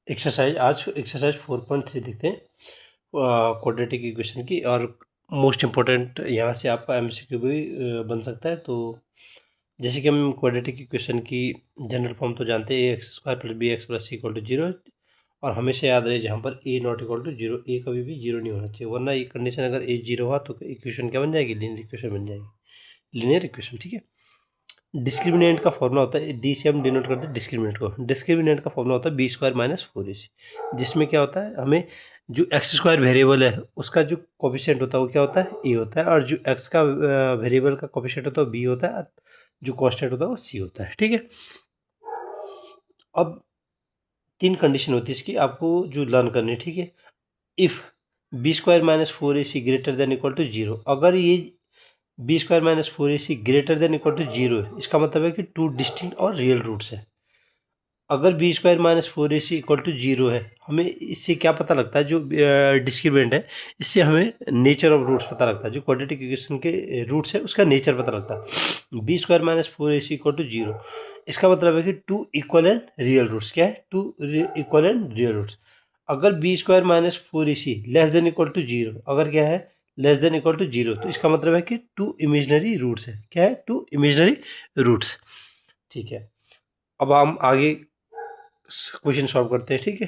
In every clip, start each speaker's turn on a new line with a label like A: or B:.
A: आज एक्सरसाइज 4.3 देखते हैं क्वाड्रेटिक इक्वेशन की। और मोस्ट इम्पोर्टेंट यहाँ से आपका एमसीक्यू भी बन सकता है। तो जैसे कि हम क्वाड्रेटिक इक्वेशन की जनरल फॉर्म तो जानते हैं, a² + bx + c = 0। और हमेशा याद रहे जहाँ पर a ≠ 0, a कभी भी 0 नहीं होना चाहिए, वरना ये कंडीशन अगर a 0 हुआ तो इक्वेशन क्या बन जाएगी? लीनियर इक्वेशन बन जाएगी, लीनियर इक्वेशन। ठीक है। डिस्क्रिमिनेंट का फॉर्मूला होता है, डी से हम डिनोट करते हैं डिस्क्रिमिनेंट को। डिस्क्रिमिनेंट का फॉर्मूला होता है b² - 4ac, जिसमें क्या होता है, हमें जो x² वेरिएबल है उसका जो कोफिशिएंट होता है वो क्या होता है? a होता है। और जो x का वेरिएबल का कोफिशिएंट होता है वो b होता है। जो कांस्टेंट होता है वो c होता है। ठीक है। अब 3 कंडीशन होती है इसकी, आपको जो लर्न करनी है। ठीक है। इफ़ b² - 4ac > 0, अगर ये b² - 4ac > 0 है, इसका मतलब है कि 2 डिस्टिंक्ट और रियल रूट्स है। अगर b² - 4ac = 0 है, हमें इससे क्या पता लगता है? जो डिस्क्रिमिनेंट है, इससे हमें नेचर ऑफ रूट्स पता लगता है। जो क्वाड्रेटिक इक्वेशन के रूट्स है उसका नेचर पता लगता है। b² - 4ac = 0, इसका मतलब है कि 2 इक्वल एंड रियल रूट्स। क्या है? 2 इक्वल एंड रियल रूट्स। अगर b² - 4ac <= 0, अगर क्या है? <= 0, तो इसका मतलब है कि 2 इमेजिनरी रूट्स है। क्या है? 2 इमेजिनरी रूट्स। ठीक है। अब हम आगे क्वेश्चन सॉल्व करते हैं। ठीक है।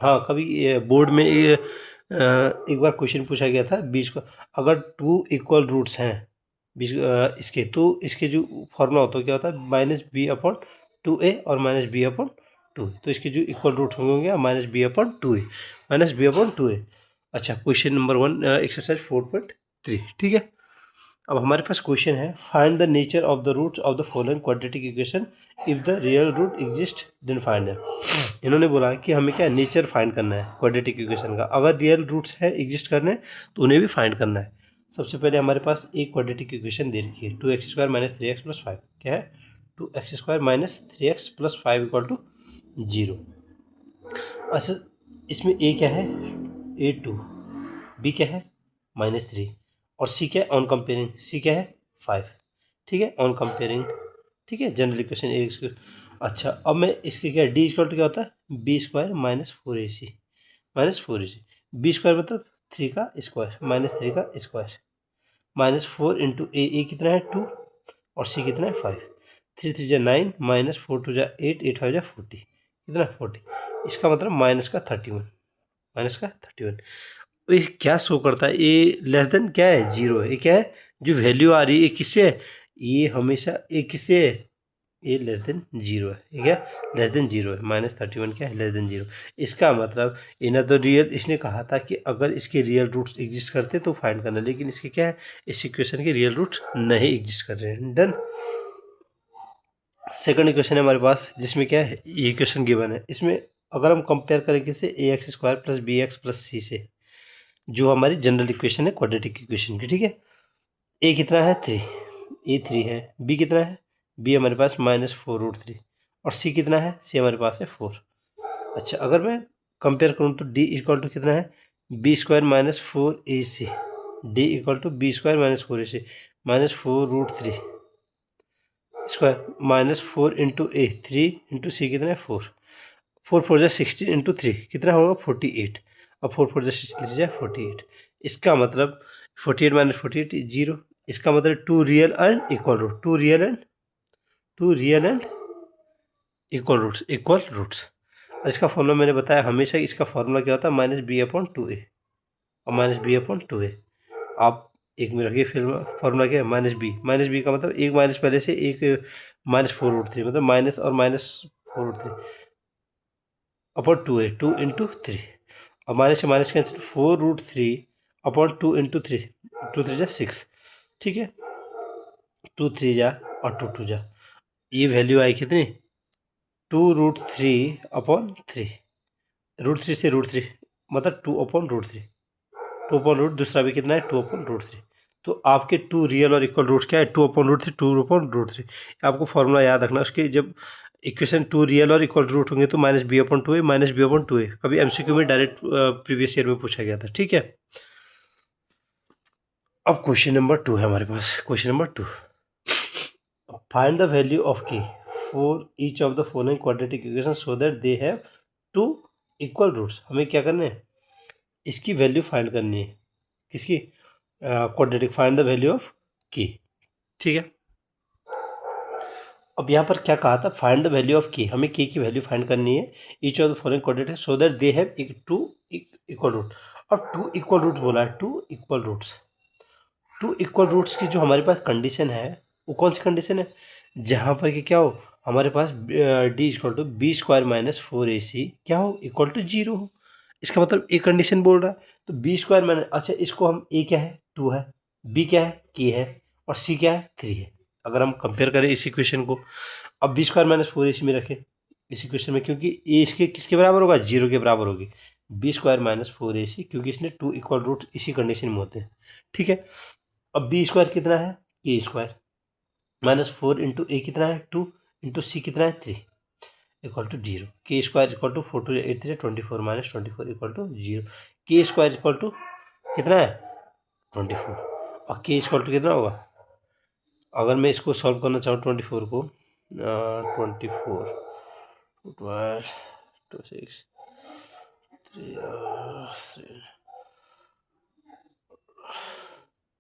A: हाँ, कभी बोर्ड में ये एक बार क्वेश्चन पूछा गया था, बीच को अगर 2 इक्वल रूट्स हैं बीच इसके, तो इसके जो फॉर्मूला होता है क्या होता है? -b/2a और -b/2। तो इसके जो इक्वल रूट होंगे -b/2a, -b/2a। अच्छा, क्वेश्चन नंबर 1 एक्सरसाइज 4.3। ठीक है। अब हमारे पास क्वेश्चन है, find the nature of the roots of the following quadratic equation, if the real root exist then find them. इन्होंने बोला कि हमें क्या नेचर फाइंड करना है क्वाड्रेटिक इक्वेशन का। अगर रियल रूट्स है एग्जिस्ट करने, तो उन्हें भी फाइंड करना है। सबसे पहले हमारे पास एक क्वाड्रेटिक इक्वेशन दे रखी है, 2x² - 3x + 5। क्या है? 2x² - 3x + 5 = 0। अच्छा, इसमें a क्या है? a2, b क्या है? -3, और c क्या है? ऑन कंपेयरिंग c क्या है? 5। ठीक है, ऑन कंपेयरिंग। ठीक है, जनरल इक्वेशन ए। अच्छा, अब मैं इसके क्या डी इक्वल टू क्या होता है? b² - 4ac b² मतलब 3 का स्क्वायर, -3 का स्क्वायर, -4 इंटू ए कितना है? 2, और सी कितना है? 5। 3 3 जा 9, -4 2 जा 8, 8 5 जा 40, कितना? 40। इसका मतलब -31, -31। तो ये क्या शो करता है? ये लेस देन क्या है? 0 है। ये क्या है? जो वैल्यू आ रही है ये किससे है? ये हमेशा ये किससे है? ये लेस देन 0 है। ये क्या? लेस देन 0 है। -31 क्या है? Less than 0। इसका मतलब इन द रियल, इसने कहा था कि अगर इसके रियल रूट्स एग्जिस्ट करते तो फाइंड करना, लेकिन इसके क्या है? इस इक्वेशन के रियल रूट्स नहीं एग्जिस्ट कर रहे हैं। डन। सेकंड इक्वेशन है हमारे पास, जिसमें क्या है? ये इक्वेशन गिवन है। इसमें अगर हम कंपेयर करें किसे? ax² + bx + c से, जो हमारी जनरल इक्वेशन है क्वाड्रेटिक इक्वेशन की। ठीक है। ए कितना है? 3, ए 3 है। बी कितना है? बी हमारे पास -4√3, और सी कितना है? सी हमारे पास है 4। अच्छा, अगर मैं कंपेयर करूँ तो डी इक्वल टू कितना है? b² - 4ac, D equal to b² - 4ac, -4√3 square, -4 into A, 3 into C कितना है? 4। 4 4 जा 16 इंटू 3 कितना होगा? 48। अब 4 4 जा 16 जा 48। इसका मतलब 48 - 48 0। इसका मतलब 2 real and equal root, 2 real and equal roots. और इसका फॉर्मूला मैंने बताया, हमेशा इसका फॉर्मूला क्या होता है? -b/2a और -b/2a। आप एक में रखिए, फिर फॉर्मूला क्या है? -b का मतलब एक माइनस पहले से, एक -4√3, मतलब माइनस और -4√3 अपॉन 2a, 2 इंटू 3। अब माइनस से माइनस कैंसिल, 4√3 अपॉन 2 इंटू 3, 2 3 जा 6। ठीक है, 2 3 जा और 2 2 जा, ये वैल्यू आई कितनी? 2√3 अपॉन 3। √3 से √3 मतलब 2/√3, 2/√, दूसरा भी कितना है? 2/√3। तो आपके 2 रियल और इक्वल रूट्स क्या है? 2/√3, 2/√3। आपको फॉर्मूला याद रखना उसके, जब इक्वेशन 2 रियल और इक्वल रूट होंगे तो -b/2a, -b/2a। कभी एमसीक्यू में डायरेक्ट प्रीवियस ईयर में पूछा गया था। ठीक है। अब क्वेश्चन नंबर 2 है हमारे पास। Question number 2, find the value of k for each of the following quadratic equation so that they have two equal roots. हमें क्या करना है, इसकी वैल्यू फाइंड करनी है, किसकी, quadratic, find the value of की। ठीक है, अब यहाँ पर क्या कहा था, फाइंड द वैल्यू ऑफ की, हमें की वैल्यू फाइंड करनी है each of the following quadratic so that they have two equal root. और टू इक्वल रूट बोला है, two equal roots. Two equal roots की जो हमारे पास कंडीशन है वो कौन सी कंडीशन है, जहाँ पर कि क्या हो, हमारे पास D equal to B square minus 4ac क्या हो, इक्वल टू 0 हो। इसका मतलब एक कंडीशन बोल रहा है, तो बी स्क्वायर माइनस, अच्छा इसको हम ए क्या है 2 है, बी क्या है के है, और सी क्या है 3 है। अगर हम कंपेयर करें इस इक्वेशन को, अब बी स्क्वायर माइनस 4ac में रखें इस इक्वेशन में, क्योंकि ए इसके किसके बराबर होगा, 0 के बराबर होगी, बी स्क्वायर माइनस 4ac, क्योंकि इसने टू इक्वल रूट इसी कंडीशन में होते हैं। ठीक है, अब बी स्क्वायर कितना है, के स्क्वायर माइनस 4 इंटू ए कितना है 2 इंटू सी कितना है 3 equal to 0। K square equal to 4 two 8 3 24 minus 24 equal to 0। K square equal to कितना है 24, और के इक्वल टू कितना होगा, अगर मैं इसको सॉल्व करना चाहूँ 24 को, 24 12 26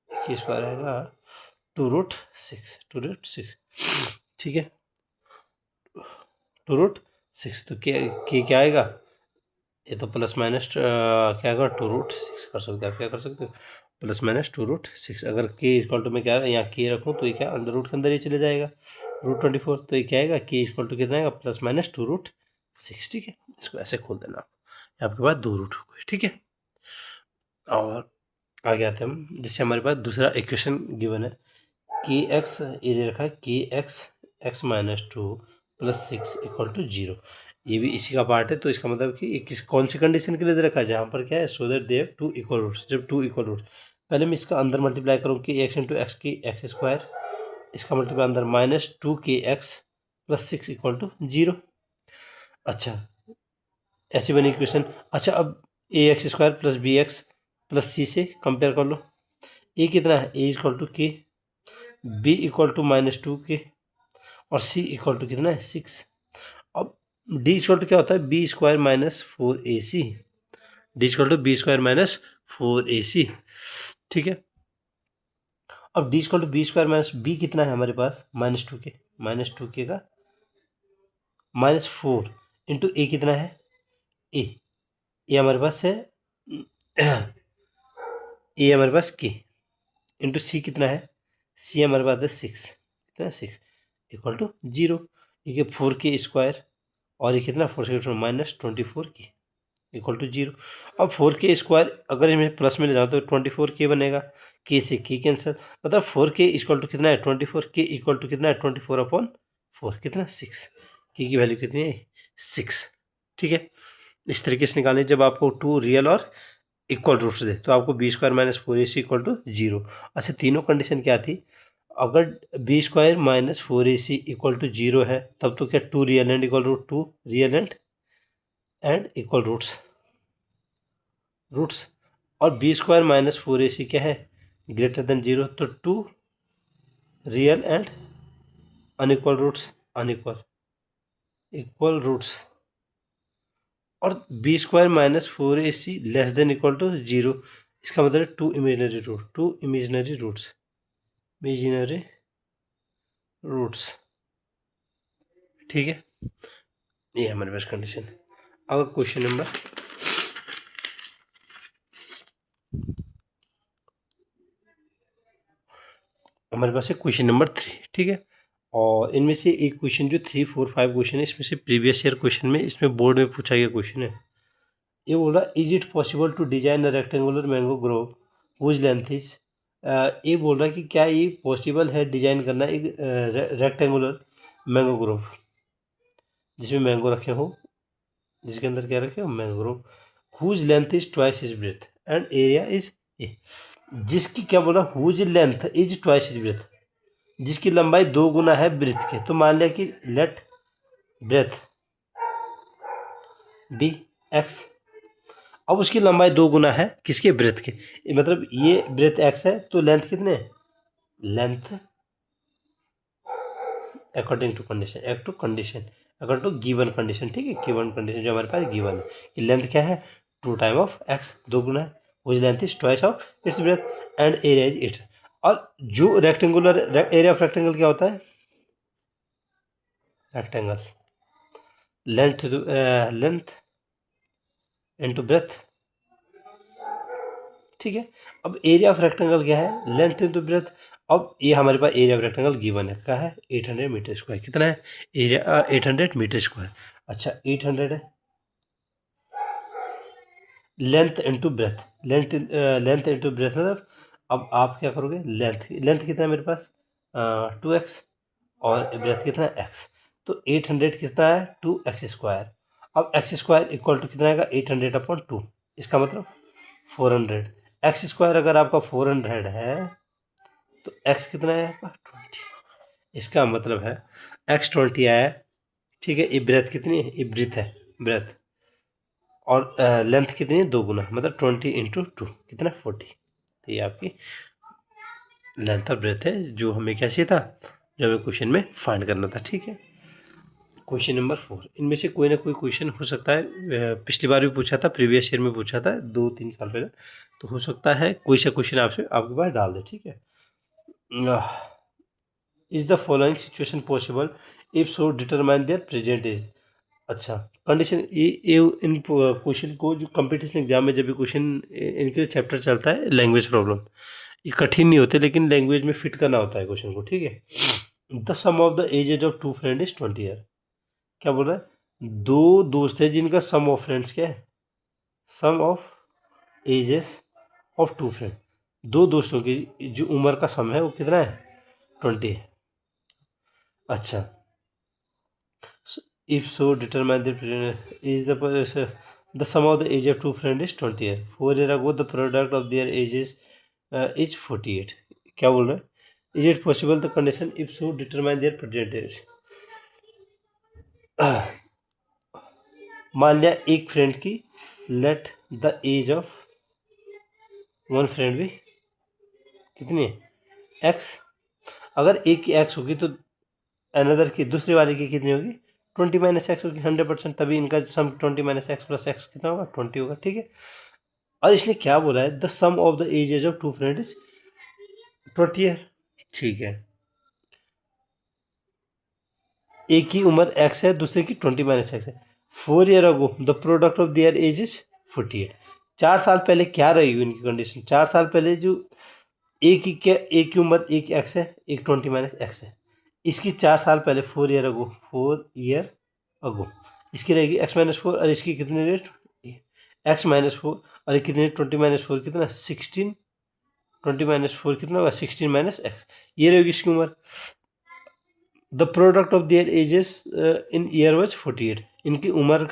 A: के स्क्वायर आएगा 2√6 ठीक है, 2√6, तो क्या आएगा, ये तो प्लस माइनस क्या आएगा 2√6 कर सकते हैं आप, क्या कर सकते हो प्लस माइनस 2√6। अगर के इक्वल टू में क्या यहाँ के रखूँ तो ये क्या अंडर रूट के अंदर ही चले जाएगा, √24, तो ये क्या आएगा के इक्वल टू कितना आएगा प्लस माइनस 2√6। ठीक है, इसको ऐसे खोल देना आप, आपके पास 2 रूट हो गए। ठीक है, और आगे आते हैं हम, जिससे हमारे पास दूसरा इक्वेशन गिवन है, के एक्स ये दे रखा है K x minus 2 plus 6 equal to 0। ये भी इसी का पार्ट है, तो इसका मतलब कि किस कौन सी कंडीशन के लिए दे रखा है, जहाँ पर क्या है so that they have two equal roots. जब टू इक्वल रूट्स, पहले मैं इसका अंदर मल्टीप्लाई करूँ कि एक्स इंटू एक्स की एक्स स्क्वायर, इसका मल्टीप्लाई अंदर minus 2 K x plus 6 equal to 0। अच्छा, ऐसी बनी इक्वेशन। अच्छा, अब A X square plus B X plus C से कंपेयर कर लो, ए कितना है, A equal to K, B equal to minus 2 K, और सी इक्वल टू कितना है 6। अब डी इक्वल टू क्या होता है, B square minus 4ac, D equal to B square minus 4ac। ठीक है, अब D equal to B square minus B कितना है हमारे पास माइनस टू के का माइनस 4 इंटू ए कितना है ए हमारे पास है ए हमारे पास के, इंटू सी कितना है, सी हमारे पास है 6, कितना है 6 इक्वल टू 0। ये 4 के स्क्वायर, और ये कितना 4 से माइनस 24 के इक्वल टू 0। अब 4 के स्क्वायर अगर मैं प्लस में ले जाऊँ तो 24 के बनेगा, के से के कैंसिल, मतलब 4 के इक्वल टू कितना है 24, के इक्वल टू कितना है 24/4, कितना 6, के की वैल्यू कितनी है 6। ठीक है, इस तरीके से निकालें, जब आपको टू रियल और इक्वल रूट्स दे तो आपको B square minus 4ac equal to 0। अच्छा, तीनों कंडीशन क्या थी, अगर B square minus 4ac equal to 0 है तब तो क्या two real and equal root, two real and equal roots, और बी स्क्वायर माइनस 4ac क्या है ग्रेटर देन 0, तो two real and unequal roots, equal roots, और B square minus 4ac less than equal to 0। इसका मतलब to imaginary roots. ठीक है, ये हमारे पास कंडीशन। अब क्वेश्चन नंबर हमारे पास है क्वेश्चन नंबर 3। ठीक है, और इनमें से एक क्वेश्चन जो 3 4 5 क्वेश्चन है, इसमें से प्रीवियस ईयर क्वेश्चन में, इसमें बोर्ड में पूछा गया क्वेश्चन है। ये बोल रहा is it possible to design a rectangular mango grove whose length is, ये बोल रहा है कि क्या ये पॉसिबल है डिजाइन करना एक रेक्टेंगुलर मैंगो ग्रोव जिसमें मैंगो रखे हो, जिसके अंदर क्या रखे हो mango grove, whose length is twice is breadth and area is A, जिसकी क्या बोला whose length is twice is breadth, जिसकी लंबाई 2 गुना है ब्रेथ के, तो मान लिया कि लेट ब्रेथ बी एक्स, अब उसकी लंबाई 2 गुना है किसके ब्रेथ के, मतलब ये ब्रेथ एक्स है तो लेंथ कितने, length according to condition, according to given condition, ठीक है, गिवन कंडीशन जो हमारे पास गिवन है कि लेंथ क्या है, 2 टाइम ऑफ एक्स, 2 गुना है, which length is twice of its breadth and area is its. और जो रेक्टेंगुलर एरिया ऑफ रेक्टेंगल क्या होता है, रेक्टेंगल लेंथ इनटू ब्रेथ, ठीक है। अब एरिया ऑफ रेक्टेंगल क्या है, लेंथ इनटू ब्रेथ। अब ये हमारे पास एरिया ऑफ रेक्टेंगल गिवन है, क्या है, 800 मीटर स्क्वायर। कितना है एरिया, 800 मीटर स्क्वायर। अच्छा 800 है, length into breadth, length into breadth मतलब, अब आप क्या करोगे, लेंथ कितना है मेरे पास, 2x, और ब्रेथ कितना है, x। तो 800 कितना है, 2x स्क्वायर। अब x स्क्वायर इक्वल टू कितना आएगा, 800 अपॉन 2, इसका मतलब 400। एक्स स्क्वायर अगर आपका 400 है तो x कितना है आपका 20, इसका मतलब है x 20 आया, ठीक है। ये ब्रेथ कितनी है, ये ब्रीथ है, ब्रेथ, और लेंथ कितनी है, 2 गुना, मतलब 20 इंटू 2 कितना, 40। तो ये आपकी लेंथ और ब्रेथ है जो हमें क्या चाहिए था, जो हमें क्वेश्चन में फाइंड करना था, ठीक है। क्वेश्चन नंबर 4, इनमें से कोई ना कोई क्वेश्चन हो सकता है, पिछली बार भी पूछा था, प्रीवियस ईयर में पूछा था 2-3 साल पहले, तो हो सकता है कोई सा क्वेश्चन आपसे आपके पास डाल दे, ठीक है। Is the following situation possible, if so determine their present age. अच्छा कंडीशन, ये इन क्वेश्चन को जो कंपटीशन एग्जाम में जब भी क्वेश्चन, इनके चैप्टर चलता है लैंग्वेज प्रॉब्लम, ये कठिन नहीं होते लेकिन लैंग्वेज में फिट करना होता है क्वेश्चन को, ठीक है। The sum of the ages of 2 friend is 20 year. क्या बोल रहा है, 2 दोस्त है जिनका सम ऑफ फ्रेंड्स क्या है, सम ऑफ एजेस ऑफ 2 फ्रेंड, 2 दोस्तों की जो उम्र का सम है वो कितना है, 20 है। अच्छा if so determine the is the sum of the age of 2 friends is 20 year, 4 year ago the product of their ages is 48। क्या बोल रहा है, is it possible the condition if so determine their present age। मान लिया एक friend की let the age of one friend भी कितनी है, एक्स। अगर एक की एक्स होगी तो अनदर की, दूसरे वाले की कितनी होगी, 20 माइनस एक्स होगी, 100%, तभी इनका सम 20 माइनस एक्स प्लस एक्स कितना होगा, 20 होगा, ठीक है। और इसने क्या बोला है, the sum of the ages of 2 friend is 20 year, ठीक है। एक की उम्र एक्स है, दूसरे की 20 माइनस एक्स है। 4 year ago the product of their age is 48। 4 साल पहले क्या रही इनकी कंडीशन, 4 साल पहले जो एक की क्या, एक की उम्र, एक एक्स है, एक 20 माइनस एक्स है, इसकी 4 साल पहले 4 ईयर अगो इसकी रहेगी x-4, और इसकी कितनी रेट, x-4, और कितनी 20-4 कितना 16, 20-4 कितना होगा 16 माइनस एक्स, ये रहेगी इसकी उम्र। The product of there edges in year was 48, इनकी उम्र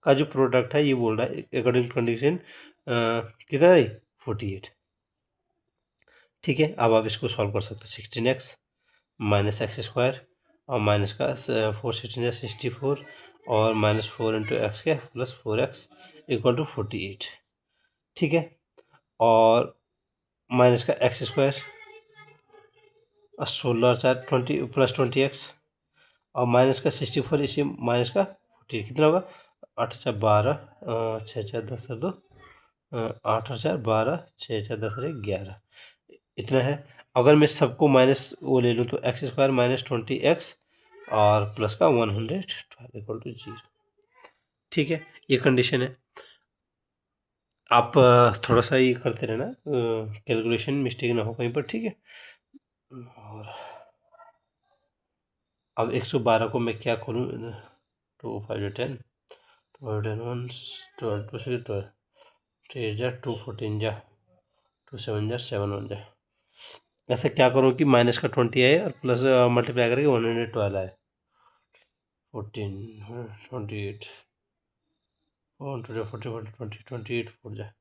A: का जो प्रोडक्ट है ये बोल रहा है अकॉर्डिंग टू कंडीशन कितना है 48, ठीक है। अब आप इसको सॉल्व कर सकते हो, 16x माइनस एक्स स्क्वायर और माइनस का 4 16 64, और -4 इंटू एक्स क्या प्लस 4x इक्वल टू 48, ठीक है। और माइनस का एक्स स्क्वायर और 16 4 20 प्लस 20x, और माइनस का 64, इसी माइनस का 48 कितना होगा, 8 4 12, 6 4 10 2, 8 4 12, 6 4 10 11, इतना है। अगर मैं सबको माइनस वो ले लूँ तो एक्स स्क्वायर माइनस 20x और प्लस का 112 इक्वल टू 0, ठीक है। ये कंडीशन है। आप थोड़ा सा ये करते रहना, कैलकुलेशन मिस्टेक ना हो कहीं पर, ठीक है। और अब 112 को मैं क्या खोलूँ, 2 5 10 12 10 1 12 2 6 12 3 जा 2 14 जा 2 7 जा 7 1 जा, ऐसे क्या करूँ कि माइनस का 20 आए और प्लस मल्टीप्लाई करके 112 आए, 14 28 1 2 जा 40 40 20 28 4 जा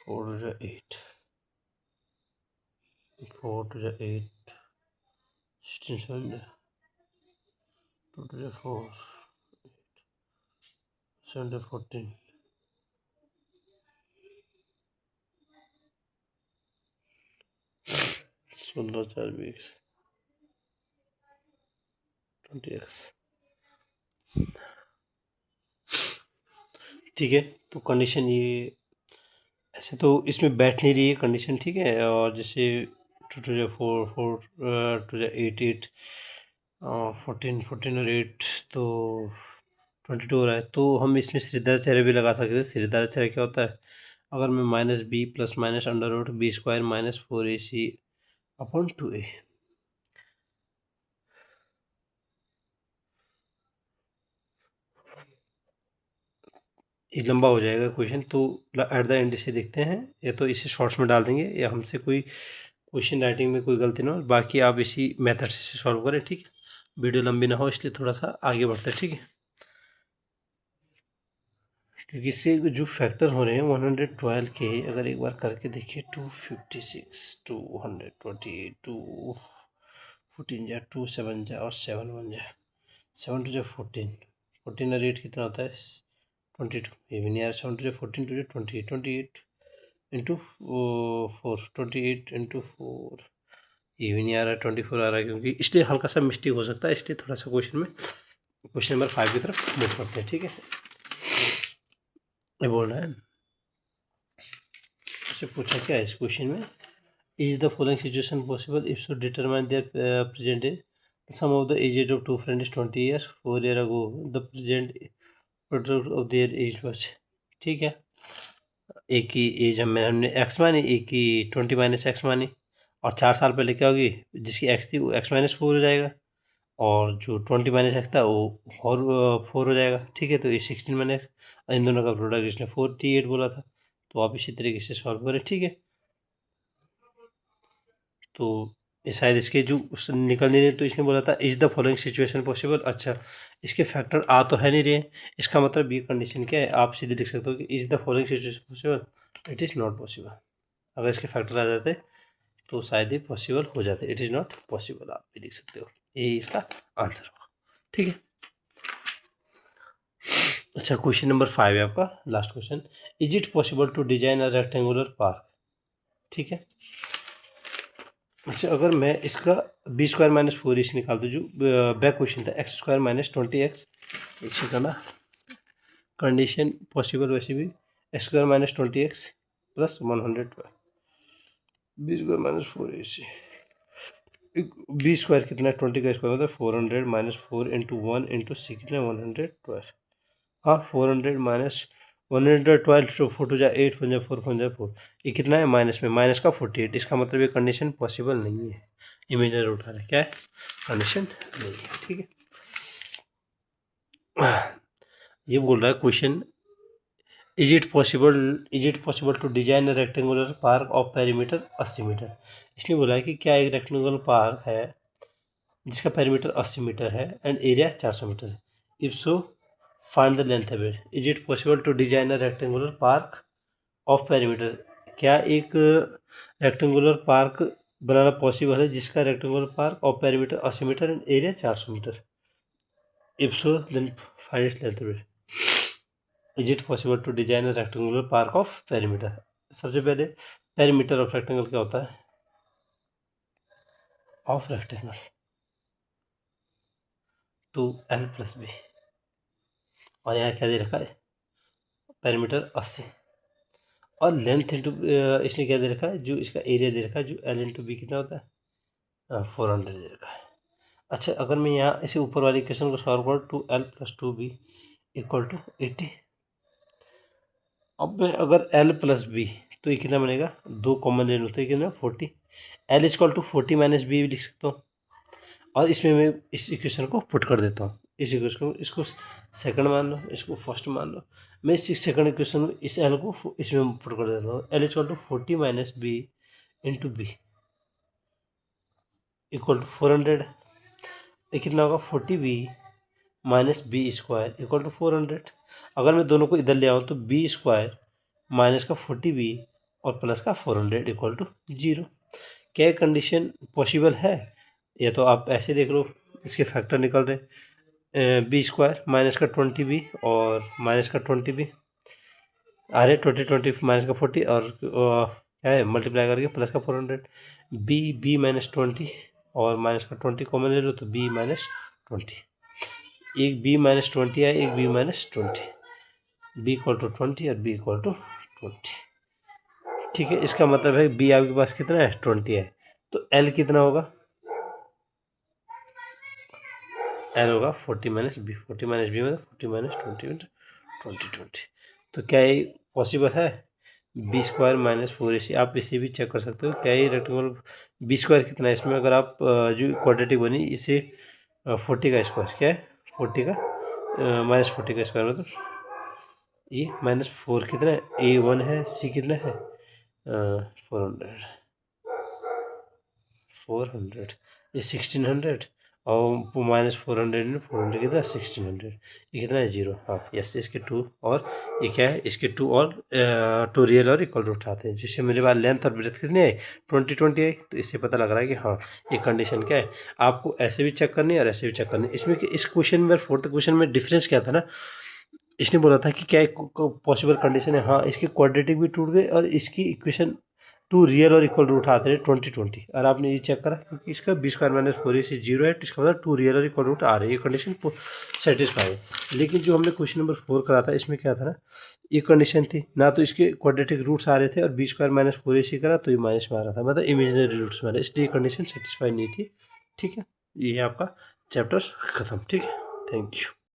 A: 4 जा 8 4 2 जा 8 16 7 जा 2 2 जा 4 7 जा 14 16 4 20 20x, ठीक है। तो कंडीशन ये ऐसे तो इसमें बैठ नहीं रही है कंडीशन, ठीक है। और जैसे 2 to 4 2 to 8 8 14 और 8 तो 22 हो रहा है। तो हम इसमें सिरदार भी लगा सकते हैं। सिरदार क्या होता है, अगर मैं minus B plus minus under root B square minus 4ac upon 2a, ये लंबा हो जाएगा क्वेश्चन, तो एट द एंड इसे देखते हैं, या तो इसे शॉर्ट्स में डाल देंगे या हमसे कोई क्वेश्चन राइटिंग में कोई गलती ना हो, बाकी आप इसी मेथड से इसे सॉल्व करें, ठीक है। वीडियो लंबी ना हो इसलिए थोड़ा सा आगे बढ़ते हैं, ठीक है। क्योंकि इससे जो फैक्टर हो रहे हैं 112 के, अगर एक बार करके देखिए 256 228 2 14 जा 2 7 जा और 7 1 जा 7 2 जा 14 14 और 8 कितना होता है 22, ये भी नहीं आ रहा। 7 2 जा 14 2 जा 28 28 इंटू 4 28 इंटू 4, ये भी नहीं आ रहा। 24 आ रहा है, क्योंकि इसलिए हल्का सा मिस्टेक हो सकता है, इसलिए थोड़ा सा क्वेश्चन नंबर 5 की तरफ मूव करते हैं, ठीक है। ये बोल रहा है, इससे पूछा क्या है इस क्वेश्चन में, is the following situation possible if so determine their present age, sum of the age of two friend is 20 years 4 year ago, the present product of their age was, ठीक है। एक की एज हमने x मानी, एक की 20 minus x मानी, और 4 साल पहले क्या होगी, जिसकी एक्स थी वो एक्स माइनस 4 हो जाएगा, और जो 20 माइनस एक्स था वो और 4 हो जाएगा, ठीक है। तो ये 16 माइनस, इन दोनों का प्रोडक्ट इसने 48 बोला था, तो आप इसी तरीके से सॉल्व करें, ठीक है। तो ये शायद इसके जो निकल नहीं रहे, तो इसने बोला था is the following situation possible. अच्छा, इसके फैक्टर आ तो है नहीं रहे, इसका मतलब ये कंडीशन क्या है, आप सीधे लिख सकते हो कि is the following situation possible, it is not possible. अगर इसके फैक्टर आ जाते तो शायद ये पॉसिबल हो जाते, इट इज़ नॉट पॉसिबल आप भी लिख सकते हो, ये इसका आंसर होगा, ठीक है। अच्छा, क्वेश्चन नंबर 5 है आपका last question, is it possible to design a rectangular park, ठीक है। अच्छा, अगर मैं इसका बी स्क्वायर माइनस 4ac निकाल दूँ, जो बैक क्वेश्चन था एक्स स्क्वायर माइनस 20x, एक सेकंड ना, कंडीशन पॉसिबल वैसे भी x square minus 20x plus 112 B square minus 4ac, B square कितना है 20 का स्क्वायर मतलब 400 माइनस 4 इंटू 1 इंटू सी कितना 112, हाँ 400 माइनस 112 तो 4 टू जा 8 4 जा 4 4 जा 4, ये कितना है माइनस में, माइनस का 48, इसका मतलब ये कंडीशन पॉसिबल नहीं है, इमेजिनरी उठा रहा है, क्या है कंडीशन नहीं है, ठीक है। ये बोल रहा है question, is it possible to design a rectangular park of perimeter 80 meter. इसने बोला है कि क्या एक रेक्टेंगुलर पार्क है जिसका पेरीमीटर 80 मीटर है एंड एरिया 400 मीटर है, if so find the length of it. Is it possible to design a rectangular park of perimeter, क्या एक रेक्टेंगुलर पार्क बनाना पॉसिबल है जिसका rectangular park of perimeter 80 meter and area 400 meter, if so then find its length of it. Is it possible to design a rectangular park of perimeter. सबसे पहले perimeter of rectangle क्या होता है, of rectangle two L plus B, और यहाँ क्या दे रखा है पेरीमीटर 80, और लेंथ इंटू इसने क्या दे रखा है, जो इसका एरिया दे रखा है, जो एल इंटू बी कितना होता है 400 दे रखा है। अच्छा, अगर मैं यहाँ इसे ऊपर वाले इक्वेशन को सॉल्व करूँ 2l plus 2b equal to 80, अब मैं अगर l प्लस बी तो ये कितना बनेगा, दो कॉमन लेन होते हैं कितना 40, l equal to 40 minus b भी लिख सकता हूँ, और इसमें मैं इस इक्वेशन को पुट कर देता हूँ, इस इक्वेशन को इसको सेकंड मान लो, इसको फर्स्ट मान लो, मैं इस सेकंड इक्वेशन में इस एल को इसमें पुट कर देता हूँ, l equal to 40 minus b into b equal to 400, ये कितना होगा 40b minus b square equal to 400। अगर मैं दोनों को इधर ले आऊँ तो बी स्क्वायर माइनस का 40b और प्लस का 400 इक्वल टू 0। क्या कंडीशन पॉसिबल है, या तो आप ऐसे देख लो, इसके फैक्टर निकल रहे बी स्क्वायर माइनस का 20b और माइनस का 20b आ रहे 20 माइनस का 40 और क्या है मल्टीप्लाई करके प्लस का 400, बी माइनस 20 और माइनस का 20 कॉमन ले लो तो बी माइनस 20। एक बी माइनस 20 है, एक b minus 20, b equal to 20 और बी इक्वल टू 20। ठीक है, इसका मतलब है बी आपके पास कितना है, 20 है, तो एल कितना होगा, एल होगा 40 माइनस बी, 40 माइनस बी मतलब 40 माइनस 20 20। तो क्या ये पॉसिबल है, बी स्क्वायर माइनस 4ac। आप इसे भी चेक कर सकते हो, क्या ये रेक्टेंगल बी स्क्वायर कितना है इसमें, अगर आप जो क्वाड्रेटिक बनी इसे 40 का स्क्वायर, क्या है 40 का माइनस 40 का स्क्वायर मतलब ये माइनस 4 कितना है, ए 1 है, सी कितना है 400, ये 1600 और माइनस 400 कितना 1600, ये कितना है 0। हाँ यस, इसके 2 और ये क्या है, इसके 2 और 2 रियल और इक्वल रूट आते हैं, जिससे मेरे पास लेंथ और ब्रेथ कितनी आई 20 आई। तो इससे पता लग रहा है कि हाँ ये कंडीशन क्या है। आपको ऐसे भी चेक करनी है और ऐसे भी चेक करनी है। इसमें कि इस क्वेश्चन में, फोर्थ क्वेश्चन में डिफरेंस क्या था ना, इसने बोला था कि क्या पॉसिबल कंडीशन है, हाँ इसके क्वाड्रेटिक भी टूट गए और इसकी इक्वेशन 2 रियल और इक्वल रूट आते हैं 20 और आपने ये चेक करा क्योंकि इसका बी स्क्वायर माइनस 4ac 0 है, तो इसका मतलब 2 रियल और इक्वल रूट आ रहे हैं, ये कंडीशन सेटिस्फाई है। लेकिन जो हमने क्वेश्चन नंबर 4 करा था इसमें क्या था ना, ये कंडीशन थी ना, तो इसके क्वाड्रेटिक रूट्स आ रहे थे और बी स्क्वायर माइनस 4ac करा तो ये माइनस में आ रहा था, मतलब इमेजिनरी रूट्स में आ रहा है, इसलिए कंडीशन सेटिस्फाई नहीं थी। ठीक है, ये आपका चैप्टर खत्म। ठीक है, थैंक यू।